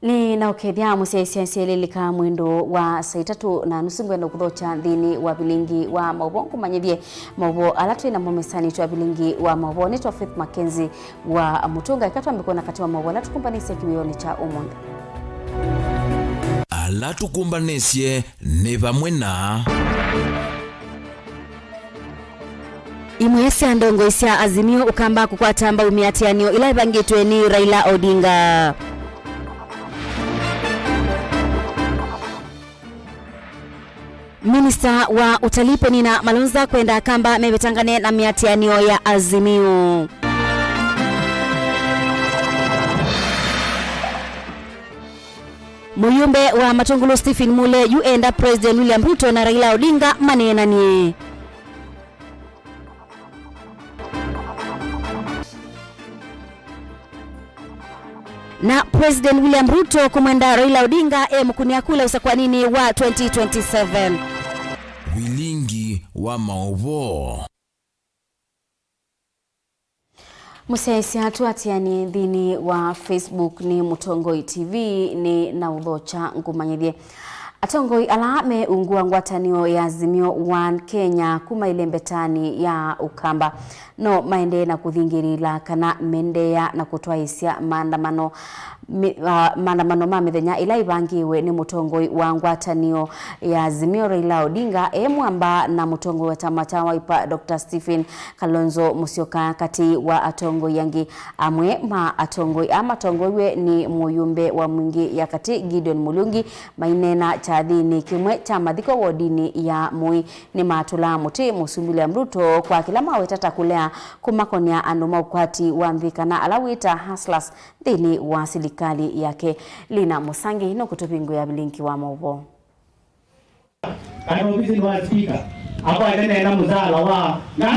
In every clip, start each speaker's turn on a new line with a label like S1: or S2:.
S1: Ni na ukethia musiaisiansielelika mwendo wa saa 3:30 ngwenda kuthocha thini wa Vilingi wa Mauvoo kumanyithie Mauvoo alatwi na momesani twa Vilingi wa Mauvoo ni twa Faith MAKENZI wa Mutunga ikatwa mbikona kati wa Mauvoo alatukumbanisye kiwioni cha umunthi
S2: alatukumbanisye ni vamwe na
S1: imwesi andongo isya Azimio ukamba kukwata mbau miatianio ila ibangitwe ni Raila Odinga. Minista wa utalii Penina Malonza kwenda kamba mebetangane na miatianio ya Azimio. Muyumbe wa Matungulu Stephen Mule yuenda President William Ruto na Raila Odinga manenanie. Na President William Ruto kumwenda Raila Odinga mkunia kule usakwanini wa 2027.
S2: Vilingi wa Mauvoo.
S1: Musiaisi hatu atiani dhini wa Facebook ni Mutongoi TV ni na udhocha ngumanyithie. Atongoi alame ungua ngwatanio ya Azimio 1 Kenya kuma ile mbetani ya ukamba no maende na kuthingirila kana mendea na kutwaisya maandamano mamithenya ila ibangiwe ni mutongoi wa ngwatanio ya Azimio Raila Odinga mwamba na mutongoi wa chama cha Wiper Dr. Stephen Kalonzo Musyoka kati wa atongoi yangi amwe ma atongoi ama tongoiwe ni muyumbe wa mwingi ya kati Gideon Mulungi mainena chathini kimwe cha mathiko wodini ya Moi ni matula muti musumbile Ruto kwa kila mawetata kulea kumakonia andu maukwati wa mvikana alawita hustlers thini wa serikali yake. Lina Musangi no kutupingu ya Vilingi wa Mauvoo.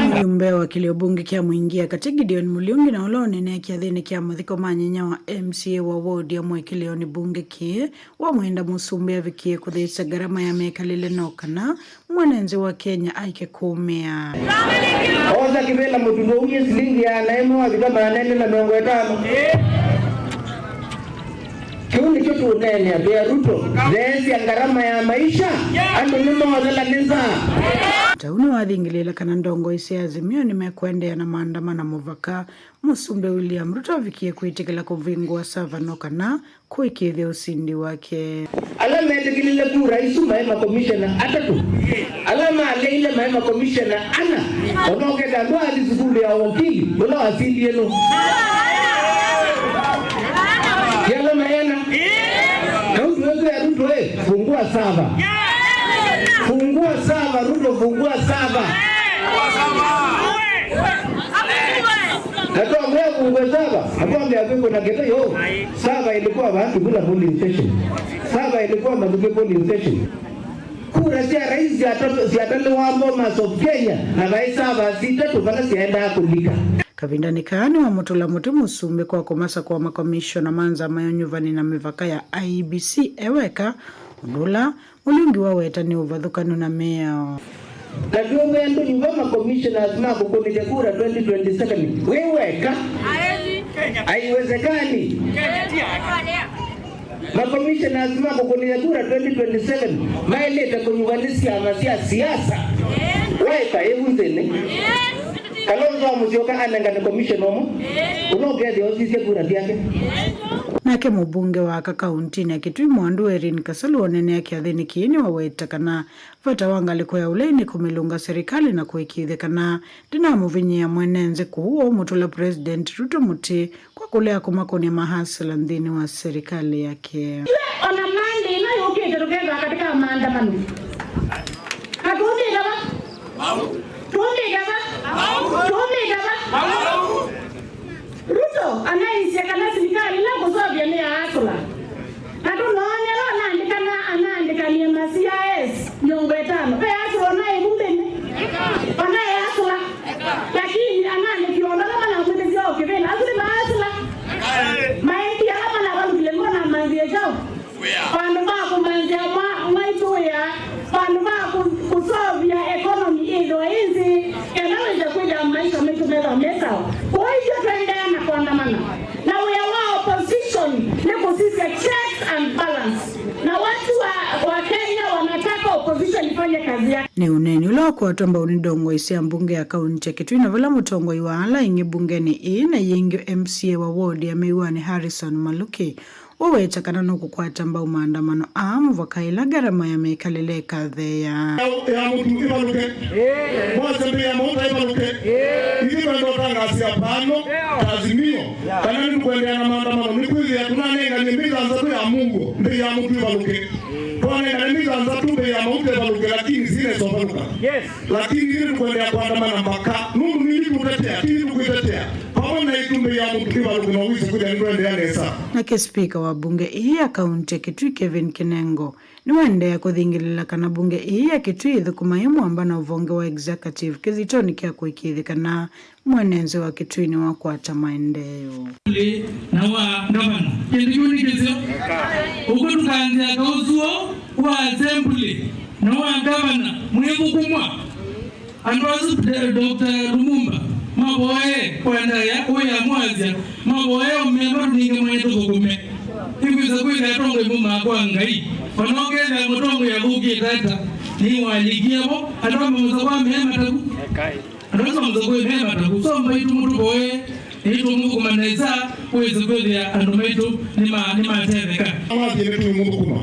S3: Mjumbe wa Kiliobungi kia muingia kati Gideon Mulungi na ulone ne kia thini kia mathiko manyinya wa MCA wa ward ya Mwekilioni bunge kie wa mwenda musumbia vikie kuthisa garama ya mekalile nokana mwanenzi wa Kenya aike kumea.
S4: Oza kibela mutungo uye silingi ya naemu wa vita manene na miongo etano. Kiuni kitu unene ya Bea Ruto zezi ya gharama ya maisha ando nimo wazela nisa.
S3: Tauni wathingilila kana ndongo isi Azimio nimekwendea na maandamano muvaka musumbe William Ruto vikie kuitikila kuvingua savano kana kuikithia usindi wake.
S4: Alama etekilile kura isu maema commissioner atatu. Alama aleile maema commissioner ana. Onoke dandua alizukuli ya wakili wala wasindi yenu. Yalo mayana. Na utuweko ya Ruto fungua saba. Fungua saba Ruto fungua saba. Nato mbea fungua saba. Hapo mbea pengo na kete yo. Saba ilikuwa watu bila polling station. Saba ilikuwa maduke polling station. Kura siya rais siatale wambo maso Kenya. Na vai saba sita tupana siyaenda kulika.
S3: Kavindani kaani wa mutula muti musumbe kwa kumasa kwa makomishona manza mayonyuvani na mivaka ya IEBC eweka undula Mulungi wa weta ni uvadhukanu na mea.
S4: Kajume ando nyuva makomishona mako kwenye kura 2027 weweka haiwezekani. Makomishona mako kwenye kura 2027 maileta kunyuvanisi ya siasa weka evunzene Kalonzo Musyoka anengane commission omo unogede ofisi ya kura yake.
S3: Nake mubunge wa kaunti na kitui mwandu Erin Kasalu onene yake athini kiini wa weta kana vata wangaliko ya uleni kumilunga serikali na kuikithe kana dina muvinyi ya mwenenze kuhuo mutula President Ruto muti kwa kulea kumakoni mahasila ndini wa serikali yake.
S5: Ona mandi ina yoke kirukeza katika maandamano. Hatundi kama? Tundi kama? Ruto anaisya kana serikali la kusovya ni asula. Hatunaone lo anaandika ni MCAS nyongo etano. Pe asula naye kumbeni. Anaye asula. Lakini anaandikiona kama na mwendezio ukivela asuli asula. Maiti alama na wale vile ngona manzie jao. Pano bako manzie maitu ya pano bako kusovya economy hizo hizi. Kanaweza kuja maisha mtu meza mesa. kazi yake
S3: ni uneni ulo kwa tomba unidongo isi mbunge ya kaunti ya Kitui na vala mutongo iwaala ingi bungeni ina yengi MCA wa ward ya Miwani Harrison Maluki waweta kana nukukwata mbao maandamano amu wakaila garama ya mekaleleka theya
S6: ya mutu ibaluke mwazembe ya mauta ibaluke ikiwa ndotanga siya pano kazimio kana nikuendea na maandamano nikuizi ya tunanenga nyemiza nzatu ya mungu mbe ya mutu ibaluke tunanenga nyemiza nzatu mbe ya mauta ibaluke lakini zile sofaluka lakini zile nikuendea kuandamana mpaka nungu nili kutetea kili kuitetea pamona itumbe ya mutu ibaluke na uwisi kuja nikuendea nesa
S3: na kespika wa bunge hii ya kaunti ya Kitui Kevin Kinengo ni waendea kuthingilila kana bunge hii ya Kitui thukumayimu ambana uvonge wa executive kizitoni kia kuikithika na mwenenzi wa Kitui ni wakwata maendeo
S7: na wa gavana kendikuni kizio ukutukanzia kauzuo wa assembly na wa gavana mwebu kumwa andwazu Dr. Lumumba maboe kwenda ya uya mwazia maboe umembaru ninge mwenyeto kukume hivi zakuwa tongo imuma kwa ngai wanaongeza motongo ya buki tata ni waligiamo atoma mzakwa mema tabu atoma mzakwa mema tabu so mbaitu mtu boe ito mungu maneza uweze kwenda andomaitu ni mateveka
S6: amazi yetu mungu kuma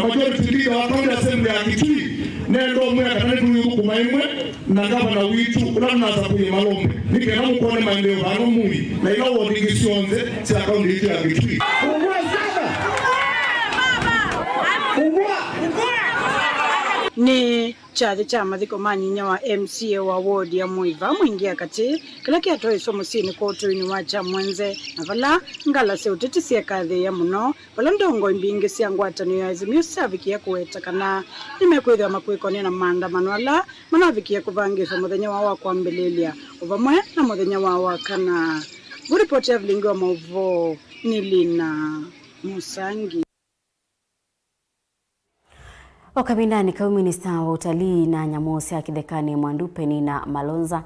S6: majority leader wa county assembly ya Kitui nendo mwe katani mungu kuma imwe na gavana witu ulamna za kuye malombe nike na mukone maendeleo bano muli na ila wodigisionze si account ya Kitui
S3: ni chade cha mathiko manyinya wa MCA wa ward ya Muiva mwingia kati kila kiatoe somo sini kwa utuini wa cha mwenze na vala ngala se uteti sia kadhe ya muno vala ndongo imbingi sia ngwatano ya Azimio saviki ya kuweta kana nimekwithwa makwikoni na maandamano ala manaviki ya kuvangiswa muthenya wa kwambelelia uvamwe na muthenya wa kana ripoti ya Vilingi wa Mauvoo ni Lina Musangi.
S1: Wakabindani kwa minista wa utalii na nyamusi ya kidekani Mwandupeni na Malonza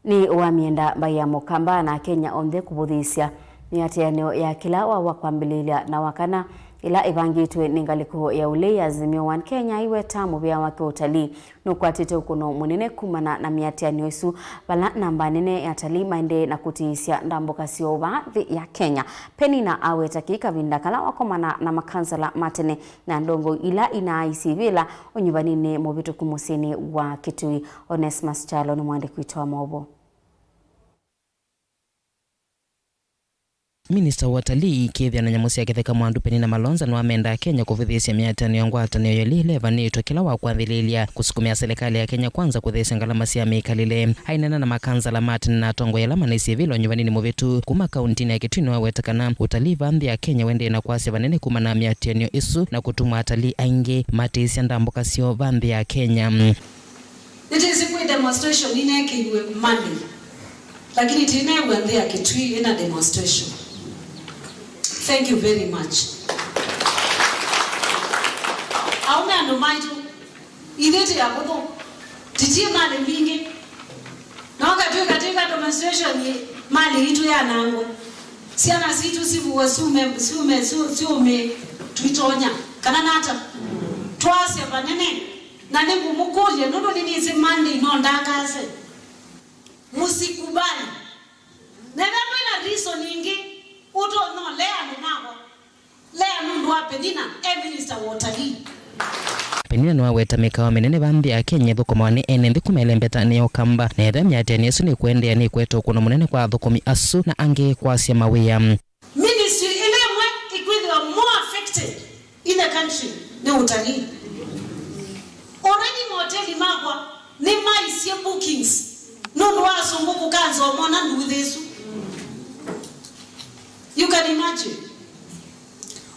S1: ni wamienda mbaya mokamba na Kenya onde kubudhisya ni atianeo ya kila wa kwambililia na wakana ila ivangitwe ningaliko ya ule ya Azimio One Kenya iwe tamu bia wake utalii nukwatite ukuno munene kumana na miatianeo isu bala namba nene ya talii maende na kutiisya ndamboka sio baadhi ya Kenya peni na awe takika vindakala wakomana na makansala matene na ndongo ila inaisi vila onyubanine mobitu kumusini wa Kitui. Onesmus Chalo ni mwande kuitoa Mauvoo.
S8: Minista wa utalii kithia na nyamusi ya kitheka Mwandupeni na Malonza ni wamenda Kenya kuvithisya miatano ya ngwatanio yolile vanitwa kila wa kwambililia kusukumia serikali ya Kenya kwanza kuthisya ngalama sia mikalile hainena na makanzala matene na tongo ya lama na isivilo nyuvanini muvitu kuma kauntini ya Kitui wawetakana utalii vanthi ya Kenya wende na kwasya vanene kuma na miatano isu na kutuma atalii aingi matisya ndamboka sio vanthi ya Kenya.
S9: It is a demonstration ineke with money lakini tine vanthi ya Kitui ina demonstration. Thank you very much. Auna no maitu idete ya kodo titie mali mingi na wakati katika demonstration ni mali itu ya nango siana situ sivu wasume tuitonya kana nata twase vanene na nembu mukoje nono nini ise mandi no ndakase musikubali na na reason nyingi uto no lea nunako lea nundu apedina minister wa utalii
S8: penina no aweta mikawa menene vanthi ya Kenya thukumani ene ndikumelembeta ni okamba na etha miatani yesu ni kuendea ni kweto kuno munene kwa thukumi asu na ange kwasya mawia
S9: ministry ilemwe ikwithwa more affected in the country ni utalii already moteli makwa ni maisye bookings nundu wasumbuku kanzo mona ndu thesu. You can imagine.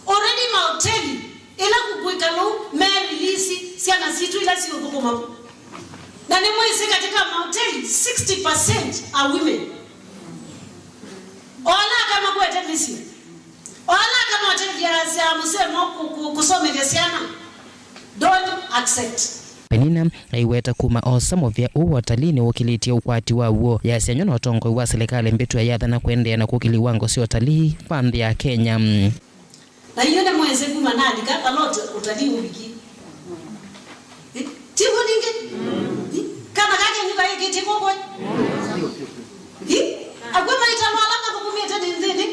S9: Already mauteli ila kukuika lo release siana situ ila siyo thukuma. Na ni mwezi katika mauteli 60% are women. Ola kama kuwete misi. Ola kama hoteli ya musemo kusome vya siana. Don't accept.
S8: penina aiweta kuma osamo vya uwatalini ukilitia ukwati wa uo ya senyo na otongo wa serikali mbitu ya yatha na kuendea na kukili wango si utalii vanthi ya Kenya.
S9: Na yone mweze kuma nandika a lot utalii ubiki Timu ninge. Kama kake nyuka yake tiko boy. Agwe maita mala na kukumia tadi nzini.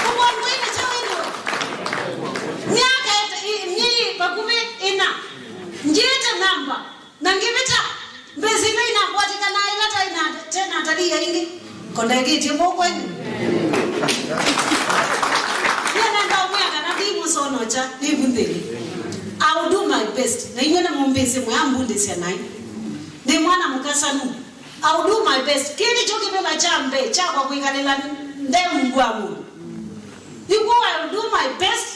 S9: Kuwa mwini chawini. Nyaka nyi bakume ina. Njeta namba. Nangivita. Mbezime ina kwatika na ilata ina. Tena tadi ya ingi. Konda yake tiko boy. I will do my best. Na inyona mumbezi mwambundi sianai. Ni mwana mukasanu. I will do my best. Kini choki beba chambe, chakwa kuikalela ndemu wangu. Yuko I will do my best.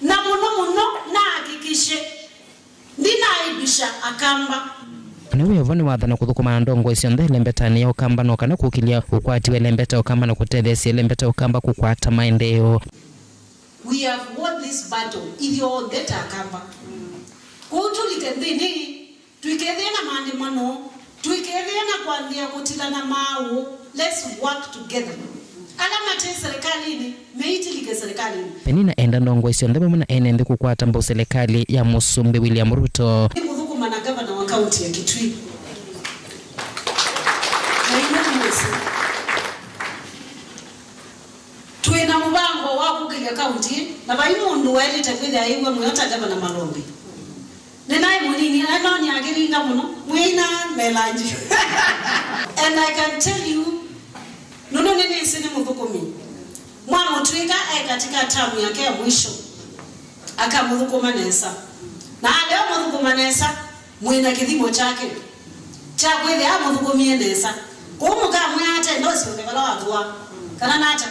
S9: Na muno na hakikishe. Ndina aibisha akamba.
S8: Niwe voni wathana kuthukuma ndongo icio nthe lembetani ya ukamba no kana kukilia ukwati we lembeta ukamba na kutethesia lembeta ukamba kukwata maendeleo.
S9: We have won this battle. If you get a kamba. Kutulike ndini tuikethena maandamano, tuikethena kuanzia kutilana mau. Let's work together. Alama te serikalini, meitilike serikalini.
S8: Penina enda ndongo icio nthe mwana enende kukwata mbo serikali ya Musumbi William Ruto.
S9: Kuthukuma na gavana wa kaunti ya Kitui. Na ina mwesi. Tuina mubango wa kukiga kaunti na baimundu wali takwira aiwe muyota gavana Malombi. Nenai munini anoni agirinda muno mwina melanji. And I can tell you nono nene sini muthukumi. Mwa mutwika katika tamu yake ya mwisho akamudhukuma nesa. Na leo mudhukuma nesa mwina kithimo chake. Chakwe ile amudhukumie nesa. Kumuka mwate ndosi ukebala wathwa. Kana nata.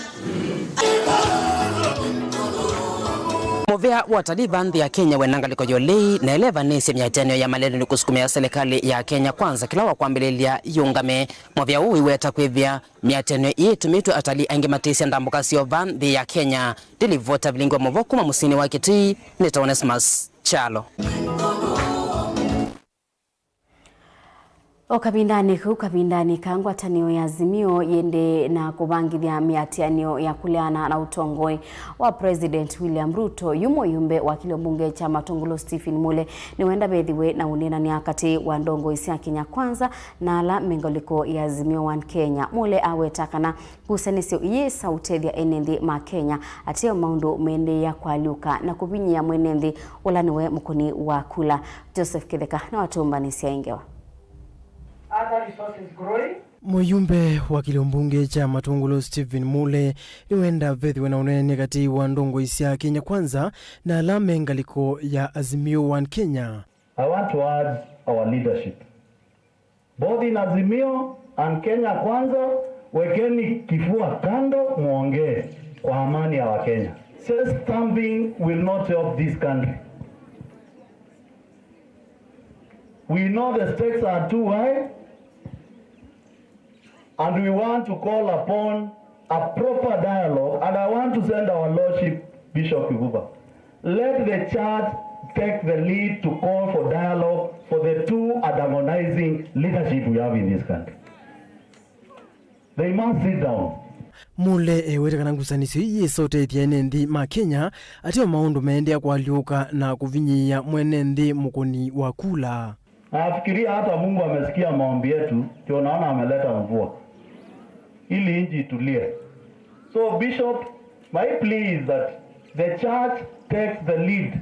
S8: Movea watalii bandhi ya Kenya wenangaliko yolei na eleva nisi myatenyo ya malelo ni kusukumia serikali ya Kenya kwanza kila wakwambililia yungame. Movea ui weta kwevya myatenyo itumitu atalii angi matisi ndambukasio bandhi ya Kenya. Dilivota Vilingi wa Mauvoo kuma musini wa Kitui. Nita Onesmus Chalo.
S1: Ukabindani kangwatanio ya Azimio yende na kubangithia miatianio ya kuleana na utongoi wa President William Ruto. Yumo yumbe wa kile bunge cha Matungulo Stephen Mule ni wenda bethiwe na unena ni akati wa ndongo isia Kenya kwanza na ala mengoliko ya Azimio One Kenya. Mule awetakana kusanisio iye sautethia enendi ma Kenya atio maundu mende ya kwaluka na kubinyia mwenendi ulaniwe mkuni wa kula. Joseph Kitheka na watumba nisiaingewa.
S10: Muyumbe wa kilombunge cha Matungulo Stephen Mule niwenda vethiwe na unene kati wa ndongo isia Kenya kwanza na alame ngaliko ya Azimio One Kenya.
S6: I want to urge our leadership, both in Azimio and Kenya kwanza, wekeni kifua kando muongee kwa amani ya Wakenya. Self-stamping will not help this country. We know the stakes are too high, and we want to call upon a proper dialogue, and I want to send our Lordship Bishop Kivuva. Let the church take the lead to call for dialogue for the two antagonizing leadership we have in this country. They must sit down.
S10: Mule wetekana ngusanisi iye sote ithienendi ma Kenya atio maundu meendea kwaliuka na kuvinyia mwenendi mukuni wa kula.
S6: Nafikiria hata Mungu amesikia maombi yetu, ndio naona ameleta mvua ili nchi itulie. So Bishop, my plea is that the church takes the lead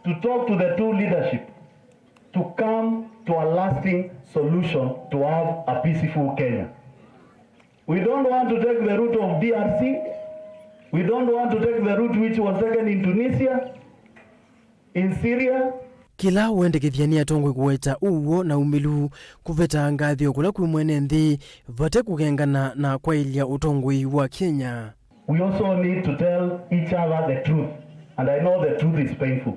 S6: to talk to the two leadership to come to a lasting solution to have a peaceful Kenya. We don't want to take the route of DRC. We don't want to take the route which was taken in Tunisia, in Syria.
S10: Kila wende kithiania tongo kuweta uwo na umilu kuveta ngathio kula kwi mwene nthi vate kugengana na kwailia utongoi wa Kenya.
S6: We also need to tell each other the truth, and I know the truth is painful.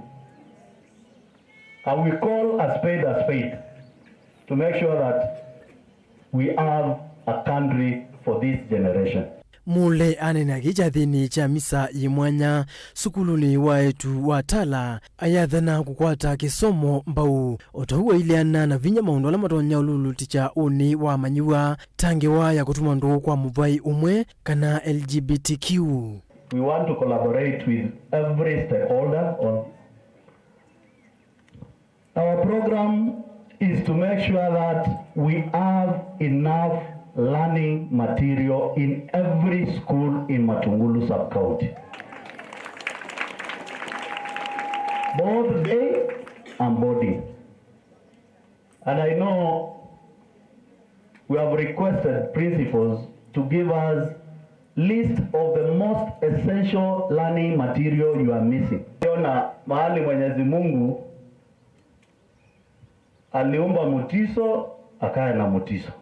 S6: And we call a spade to make sure that we have a country for this generation.
S10: Mule anena kichathini cha misa yimwanya sukuluni waetu watala ayathana kukwata kisomo mbau otahuwa iliana na vinya maundu ala matonya ululu ticha uni wa manyiwa tangi waya kutuma ndu kwa muvai umwe kana LGBTQ.
S6: We want to collaborate with every stakeholder on Our program is to make sure that we have enough learning material in every school in Matungulu sub-county. Both day and boarding. And I know we have requested principals to give us list of the most essential learning material you are missing. Yona mahali Mwenyezi Mungu aliumba mutiso, akae na mutiso.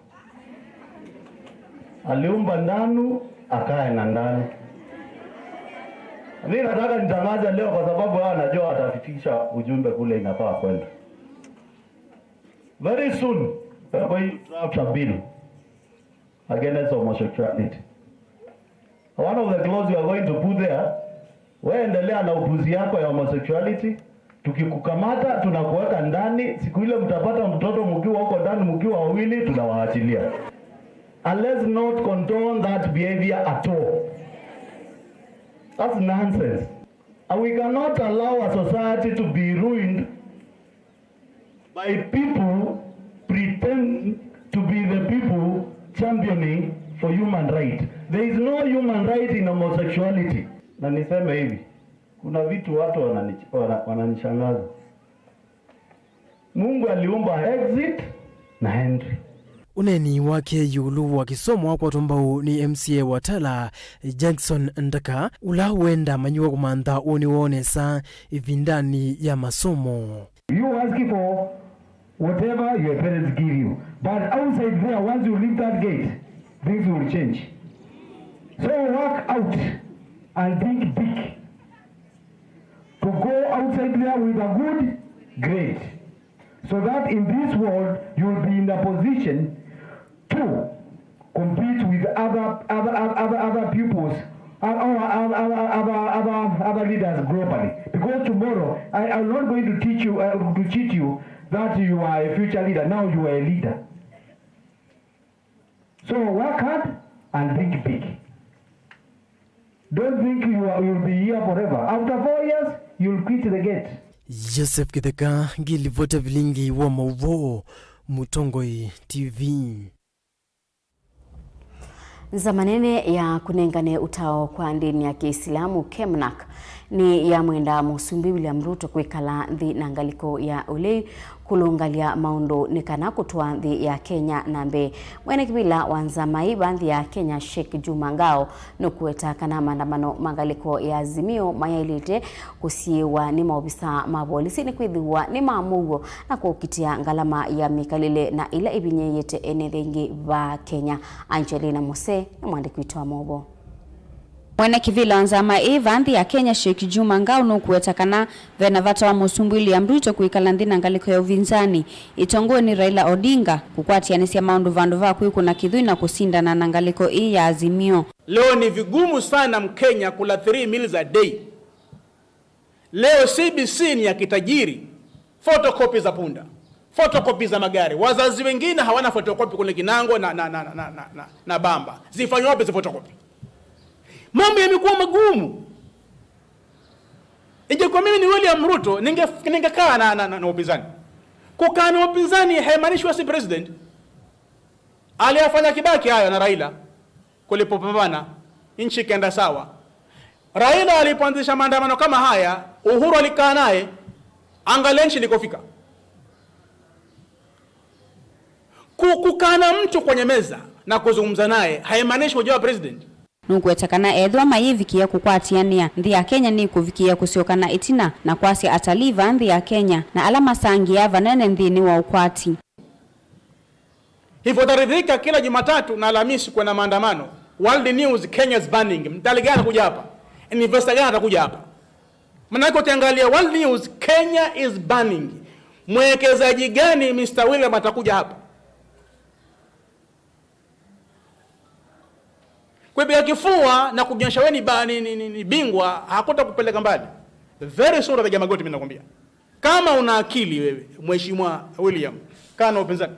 S6: Aliumba ndanu, akae na ndanu. Mimi nataka nitangaze leo kwa sababu hao najua atafikisha ujumbe kule inafaa kwenda. Very soon, we are going to draft a bill against homosexuality. One of the clauses we are going to put there, wewe endelea na upuzi yako ya homosexuality, tukikukamata tunakuweka ndani, siku ile mtapata mtoto mkiwa huko ndani mkiwa wawili tunawaachilia. And let's not condone that behavior at all. That's nonsense. And we cannot allow a society to be ruined by people pretending to be the people championing for human rights. There is no human right in homosexuality. Na niseme hivi, kuna vitu watu wananishangaza. Mungu aliumba exit na entry.
S10: Uneni wake yulu wakisomwa kwa tombau ni MCA Watala Jackson Ndaka ula huenda manyiwa kumantha uniwonesa ivindani ya masomo.
S6: You ask for whatever your parents give you, but outside there, once you leave that gate, things will change. So work out and think big to go outside there with a good grade, so that in this world you will be in a position to compete with other pupils, other leaders globally. Because tomorrow I'm not going to teach you to cheat you that you are a future leader. Now you are a leader. So work hard and think big. Don't think you'll be here forever. After 4 years, you'll quit the gate.
S10: Joseph Kitheka ngilivota Vilingi wa Mauvoo, Mutongoi TV.
S1: Zamanene ya kunengane utao kwa dini ya Kiislamu MAKENZI ni ya mwenda Musumbi William Ruto kwikala nthi na ngaliko ya ulei kulungalia maundo nikana kutua nthi ya Kenya nambe mwene kibila wanzamai banthi ya Kenya Sheikh Juma Ngao nukueta kana maandamano mangaliko ya Azimio mayailite kusiwa ni maobisa mabolisi ni kwithiwa ni Mauvoo na kukitia ngalama ya mikalile na ila ibinye yete enethengi va Kenya. Angelina Mose na mwandiki wetu wa Mauvoo. Mwene kivila wanzama vanthi ya Kenya Sheikh Juma Ngao nukuetakana vena vata wa Musumbi William Ruto kuikala nthi na ngaliko ya uvinzani itongo ni Raila Odinga kukwatianisia maundu vandu va kuiku na kithui na kusindana na ngaliko hii ya Azimio.
S11: Leo ni vigumu sana Mkenya kula 3 meals a day. Leo CBC ni ya kitajiri, photocopy za punda, photocopy za magari. Wazazi wengine hawana photocopy kule Kinango na Bamba. Zifanywa wapi zi photocopy? Mambo yamekuwa magumu. Ingekuwa mimi ni William Ruto ningekaa na upinzani. Kukaa na upinzani haimaanishi si president. Aliyafanya Kibaki hayo na Raila kulipopambana nchi kenda sawa. Raila alipoanzisha maandamano kama haya, Uhuru alikaa naye, angalia nchi likofika. Kukaa na mtu kwenye meza na kuzungumza naye haimaanishi hujawa president.
S1: Nukuetakana edwa mayivikia kukwatiania nthi ya Kenya ni kuvikia kusiokana itina na kwasi ataliva nthi ya Kenya na alama sangi ya vanene nthini wa ukwati.
S11: Hivyo taridhika kila Jumatatu na Alhamisi kuna maandamano. World News Kenya's burning. Mtaligana kuja hapa. Investor gani atakuja hapa? Manake utaangalia World News Kenya is burning. Mwekezaji gani Mr. William atakuja hapa? Kwebea kifua na kuonyesha wewe ni bingwa hakuta kupeleka mbali. Very soon utapiga magoti mimi nakwambia. Kama una akili wewe Mheshimiwa William, kana upinzani.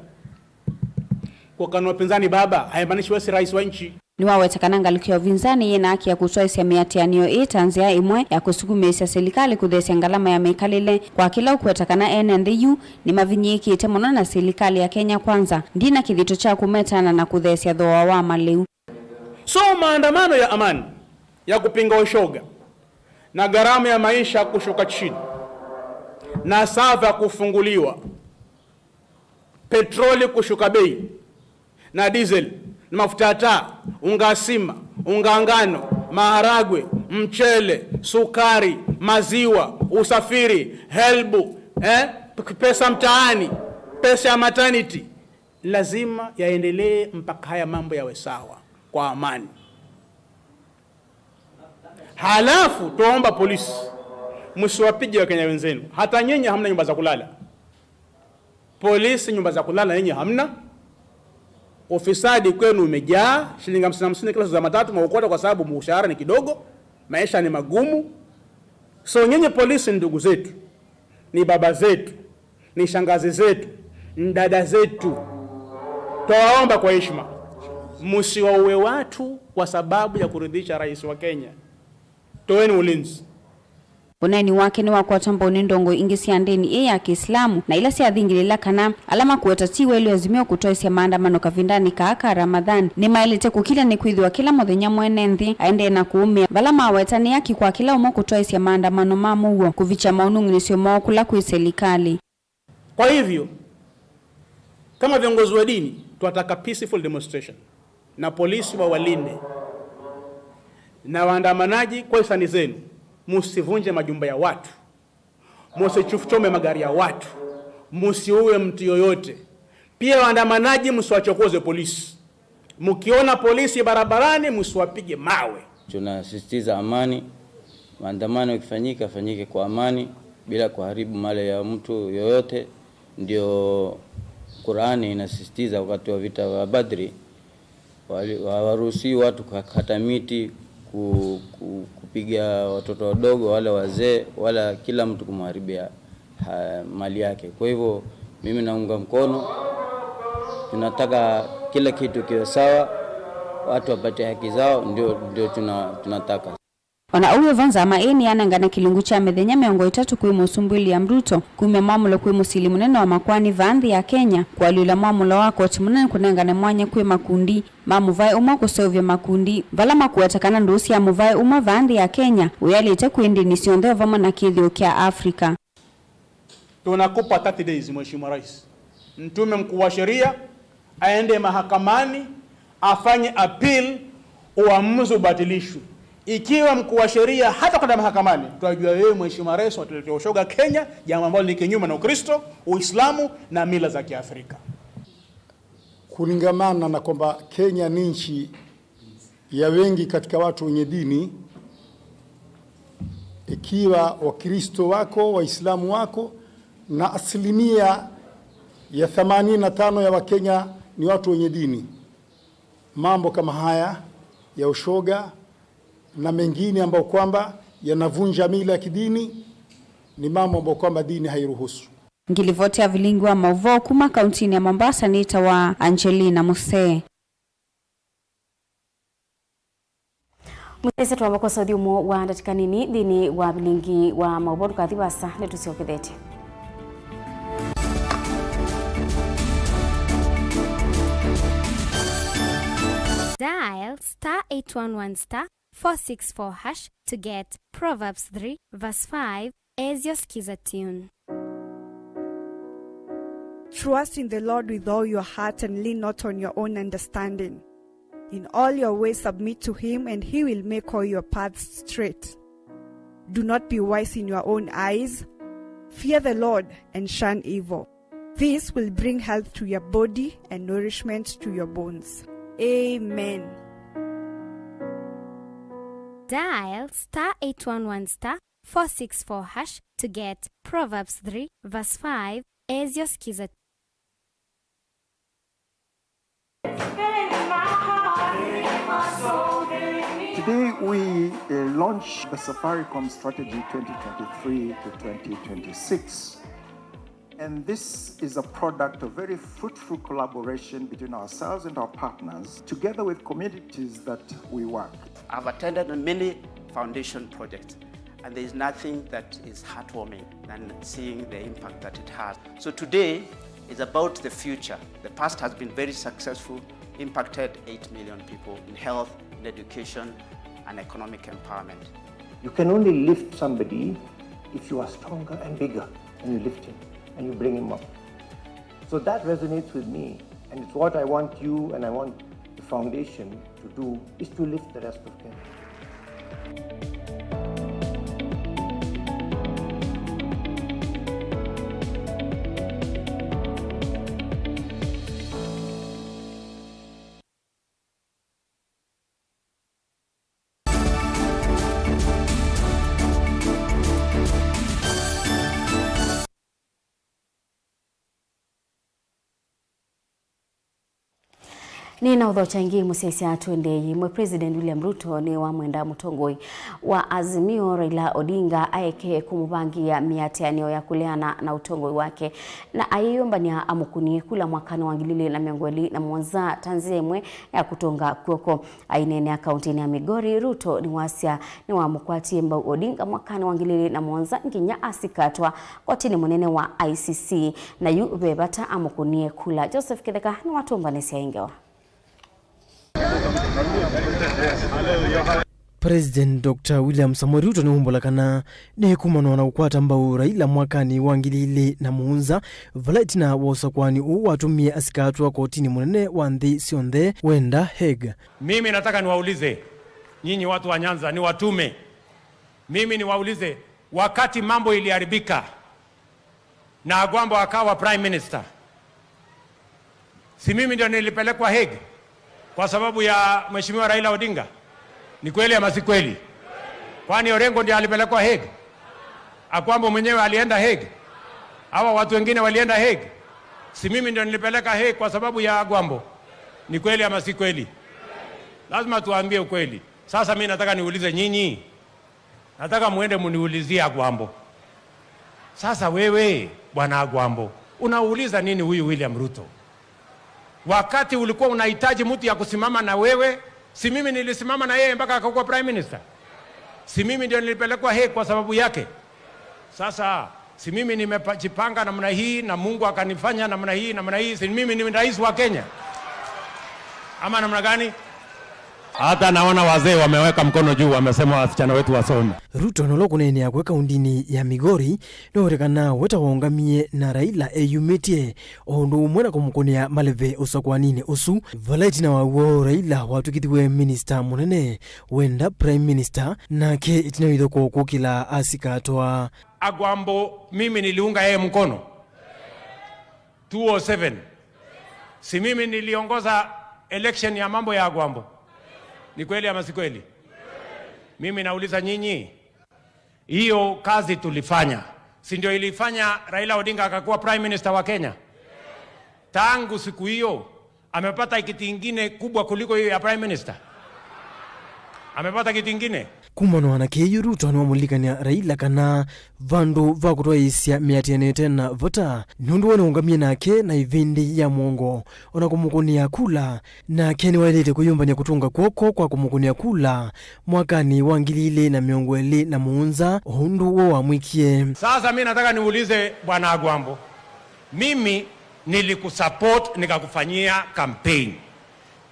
S11: Kwa kana upinzani baba haimaanishi wewe si rais wa nchi.
S1: ni wawetakana ngalikio vinzani yena haki ya kutoa isemiatianio itanzia imwe ya kusukumisa serikali kuthesia ngalama ya mikalile kwa kila ukuwetakana NNDU ni mavinyiki itemono na serikali ya Kenya Kwanza ndina kithito cha kumetana na kuthesia dhoa wa maliu.
S11: So maandamano ya amani ya kupinga ushoga na gharama ya maisha kushuka chini na sava kufunguliwa, petroli kushuka bei na diesel na mafuta ya taa, unga sima, unga ngano, maharagwe, mchele, sukari, maziwa, usafiri, helbu, pesa mtaani, pesa ya maternity, lazima yaendelee mpaka haya mambo yawe sawa kwa amani. Halafu tuomba polisi msiwapige Wakenya wenzenu. Hata nyinyi hamna nyumba za kulala. Polisi nyumba za kulala nyinyi hamna. Ofisadi kwenu umejaa, shilingi 50 kila saa matatu mwaokota kwa sababu mshahara ni kidogo, maisha ni magumu. So nyinyi polisi ndugu zetu, ni baba zetu, ni shangazi zetu, ni dada zetu. Tuwaomba kwa heshima, msiwaue watu kwa sababu ya kuridhisha rais wa Kenya. Toeni ulinzi.
S1: Unani wake ni wakwatamba unendongo ingisi ya ndeni ya Kiislamu na ila si adhingilila kana alama kuwetatiwa ili azimio kutoa isia maandamano kavindani kaaka Ramadhani ni maelete kukila ni kuidhiwa kila muthenya mwenenthi aende na kuumia balama awetani yaki kwa kila umo kutoa isia maandamano mamuo kuvicha maunungu nisio mao kula kui serikali.
S11: Kwa hivyo kama viongozi wa dini tuataka peaceful demonstration na polisi wa walinde na waandamanaji kwa hisani zenu. Musivunje majumba ya watu, musichome magari ya watu, musiue mtu yoyote. Pia waandamanaji msiwachokoze polisi. Mkiona polisi barabarani msiwapige mawe.
S12: Tunasisitiza amani. Maandamano yakifanyika fanyike kwa amani bila kuharibu mali ya mtu yoyote. Ndio Qur'ani inasisitiza wakati wa vita wa Badri hawaruhusi watu kukata miti, kupiga watoto wadogo wala wazee wala kila mtu kumharibia mali yake. Kwa hivyo mimi naunga mkono, tunataka kila kitu kiwe sawa, watu wapate haki zao, ndio tunataka.
S1: Wana uwe vanza maeni anangana kilungu cha medhenya miongo 3 kuimu usumbuli ya Mruto kuime mamulo kuimu silimu neno wa makwani vaandhi ya Kenya kwa lula mamulo wako timunani kunengane mwanya kuwe makundi mamuvai umo kusovya makundi vala makuwatakana ndusi ya muvai umo vaandhi ya Kenya uyali ite kuindi nisiondeo vama na kithio kia Afrika.
S11: Tunakupa 30 days Mheshimiwa Rais. Mtume mkuu wa sheria aende mahakamani afanye appeal uamuzi ubatilishwe. Ikiwa mkuu wa sheria hata kwenda mahakamani, tunajua wewe Mheshimiwa Rais wataletea ushoga Kenya, jambo ambalo ni kinyume na Ukristo, Uislamu na mila za Kiafrika.
S6: Kulingamana na kwamba Kenya ni nchi ya wengi katika watu wenye dini, ikiwa Wakristo wako, Waislamu wako na asilimia ya 85 ya Wakenya ni watu wenye dini, mambo kama haya ya ushoga na mengine ambao kwamba yanavunja mila ya kidini ni mambo ambayo kwamba dini hairuhusu.
S1: Ngilivotea Vilingi wa Mauvoo kuma kauntini ya Mombasa nita wa Angelina Muse. Mutese tuwambako saudi umo wa ndatika nini dini wa Vilingi wa Mauvoo tukathibasa netusiokithete.
S13: Dial *811*464# to get Proverbs 3 verse 5 as your skiza tune.
S14: Trust in the Lord with all your heart and lean not on your own understanding. In all your ways submit to him and he will make all your paths straight. Do not be wise in your own eyes. Fear the Lord and shun evil. This will bring health to your body and nourishment to your bones. Amen.
S13: Dial *811*464# to get Proverbs 3 verse 5 as your skiza.
S15: Today we launch the Safaricom Strategy 2023 to 2026. And this is a product of very fruitful collaboration between ourselves and our partners, together with communities that we work.
S16: I've attended many foundation projects, and there is nothing that is heartwarming than seeing the impact that it has. So today is about the future. The past has been very successful, impacted 8 million people in health, in education, and economic empowerment.
S15: You can only lift somebody if you are stronger and bigger, and you lift him and you bring him up. So that resonates with me, and it's what I want you and I want the foundation to do, is to lift the rest of Kenya.
S1: Nina udhochangi musesi atwendei mwe President William Ruto ni wa mwenda mutongoi wa Azimio Raila Odinga aeke kumubangia miatianio ya kuleana na utongoi wake na ayiyombania amukunie kula mwakano wangilile na miongweli na mwanza tanzemwe ya kutonga kuoko ainene ya kaunti ya Migori. Ruto ni wasia ni wa mkwati Mbau Odinga mwakano wangilile na mwanza nginya asikatwa kotini munene wa ICC na yu bebata amukunie kula. Joseph Kitheka ni watomba nesi ya ingewa.
S10: President Dr. William Samoei Ruto ni umbolakana ni kumano na ukwata Mbau Raila mwakani wangilile na muunza valaitina wasakwani uwatumie asikatwa kotini munene wa nthi sionthe wenda Hague.
S17: Mimi nataka niwaulize nyinyi watu wa Nyanza, ni watume mimi niwaulize, wakati mambo iliharibika na Agwambo akawa prime minister, si mimi ndio nilipelekwa Hague kwa sababu ya Mheshimiwa Raila Odinga? Ni kweli ama si kweli? Kwani Orengo ndiye alipelekwa Hague? Agwambo mwenyewe alienda Hague? Hawa watu wengine walienda Hague? Si mimi ndio nilipeleka Hague kwa sababu ya Agwambo? Ni kweli ama si kweli? Lazima tuambie ukweli. Sasa mimi nataka niulize nyinyi, nataka muende muniulizie Agwambo. Sasa wewe bwana Agwambo, unauliza nini huyu William Ruto? Wakati ulikuwa unahitaji mtu ya kusimama na wewe, si mimi nilisimama na yeye mpaka akakuwa prime minister? Si mimi ndio nilipelekwa Hague kwa sababu yake? Sasa si mimi nimejipanga namna hii na Mungu akanifanya namna hii, si mimi ni rais wa Kenya ama namna gani? Hata naona wazee wameweka mkono juu, wamesema wasichana wetu wasome.
S10: Ruto nolo kunene kwa kaundini ya Migori norekana weta waungamie na Raila eyumitie ondu umwena kumukonia maleve usakwanini usu valaitina wawo Raila watukithiwe minister munene wenda prime minister nake itinaithoko kukila asikatwa.
S17: Agwambo mimi niliunga yeye mkono 2007. Si mimi niliongoza election ya mambo ya Agwambo? Ni kweli ama si kweli? Mimi nauliza nyinyi, hiyo kazi tulifanya, si ndio ilifanya Raila Odinga akakuwa prime minister wa Kenya? Tangu siku hiyo amepata kiti kingine kubwa kuliko hiyo ya prime minister? Amepata kiti kingine?
S10: Kumano anakeyu Ruto niwamulikania Raila kana vandu vakutoa isya miatiane tena vota nundu wana ungamie nake na ivindi ya mwongo ona kumukunia kula na keni wailete kuyumbania kutunga kwoko kwa kumukunia kula mwakani wangilile na miongwele na muunza hundu wo wamwikie.
S17: Sasa mimi nataka niulize bwana Agwambo, mimi nilikusupport nikakufanyia campaign,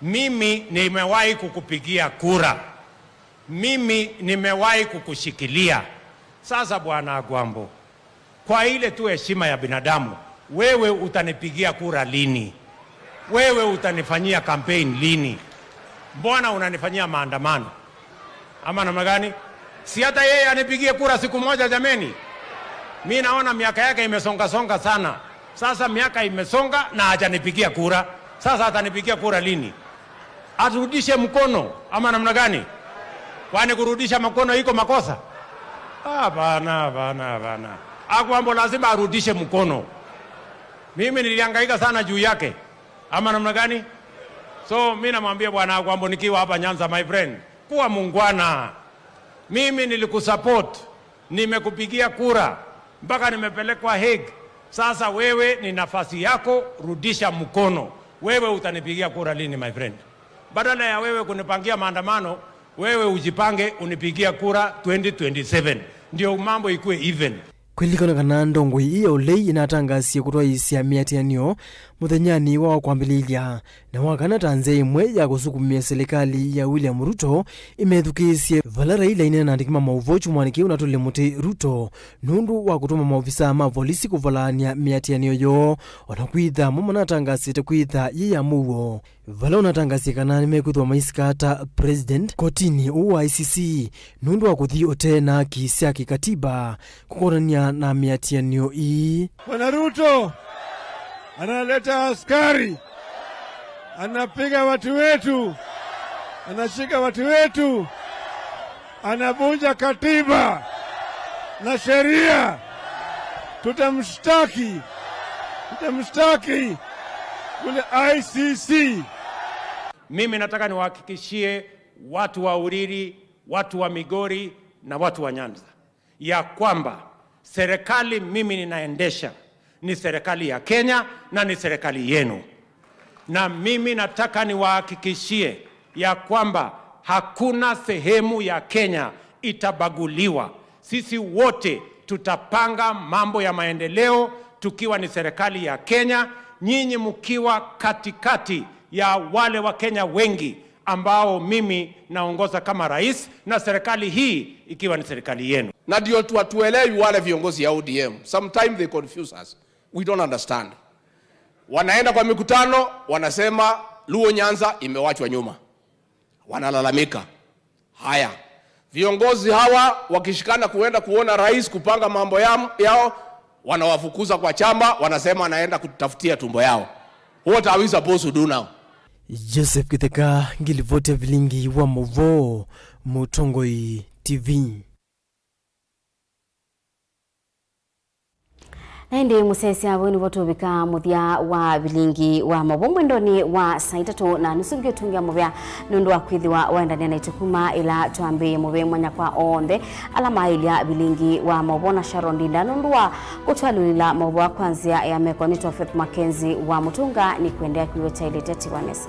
S17: mimi nimewahi kukupigia kura, mimi nimewahi kukushikilia. Sasa bwana Agwambo, kwa ile tu heshima ya binadamu, wewe utanipigia kura lini? Wewe utanifanyia campaign lini? Mbona unanifanyia maandamano ama namna gani? Si hata yeye anipigie kura siku moja jameni? Mimi naona miaka yake imesonga sana. Sasa miaka imesonga na hajanipigia kura. Sasa atanipigia kura lini? Aturudishe mkono ama namna gani? Kwani kurudisha mkono iko makosa? Bana. Agwambo lazima arudishe mkono. Mimi nilihangaika sana juu yake ama namna gani? So mimi namwambia bwana Agwambo nikiwa hapa Nyanza, my friend, kuwa muungwana. Mimi nilikusupport, nimekupigia kura mpaka nimepelekwa Hague Sasa wewe ni nafasi yako, rudisha mkono. Wewe utanipigia kura lini my friend? Badala ya wewe kunipangia maandamano, wewe ujipange unipigia kura 2027. Ndio mambo ikuwe even.
S10: Kwilikana kana ndongo iyo lei inatangasia kutwa isia miatianio muthenyani wa kwambililia na wakana tanze imwe ya kusukumia serikali ya William Ruto imethukisie vala Raila inena ndikima Mauvoo chumwaniki unatole muti Ruto nundu wa kutuma maofisa ma polisi kuvalania miatianio yo onakwitha mumana tangasite kwitha ya Mauvoo vala unatangasia kana nimekuthwa maiskata president kotini UICC nundu wa kuthi otena kisia kikatiba kukorania na miatianio hii.
S6: Bwana Ruto analeta askari, anapiga watu wetu, anashika watu wetu, anavunja katiba na sheria. Tutamshtaki kule ICC.
S17: Mimi nataka niwahakikishie watu wa Uriri, watu wa Migori na watu wa Nyanza ya kwamba serikali mimi ninaendesha ni serikali ya Kenya na ni serikali yenu. Na mimi nataka niwahakikishie ya kwamba hakuna sehemu ya Kenya itabaguliwa. Sisi wote tutapanga mambo ya maendeleo tukiwa ni serikali ya Kenya, nyinyi mkiwa katikati ya wale wa Kenya wengi ambao mimi naongoza kama rais, na serikali hii ikiwa ni serikali yenu.
S18: Na ndio tuelewi wale viongozi ya ODM. Sometimes they confuse us. We don't understand. Wanaenda kwa mikutano, wanasema Luo Nyanza imewachwa nyuma. Wanalalamika. Haya. Viongozi hawa wakishikana kuenda kuona rais kupanga mambo yao, wanawafukuza kwa chamba, wanasema anaenda kutafutia tumbo yao. What are we supposed to do now?
S10: Joseph Kiteka ngilivote Vilingi wa Mauvoo Mutongoi TV.
S1: Naindi musesi abo ni voto bika muthia wa Vilingi wa Mauvoo mwendoni wa saitatu na nusugyo tungia muvya nundu wa kwithiwa waendania na itukuma ila tuambi muve mwanya kwa onde alama ilia Vilingi wa Mauvoo na Sharon Dinda nundu wa kutwalulila Mauvoo kwanzia ya mekonitwa Faith MAKENZI wa Mutunga ni kuendea kiwe cha ile teti wanesa.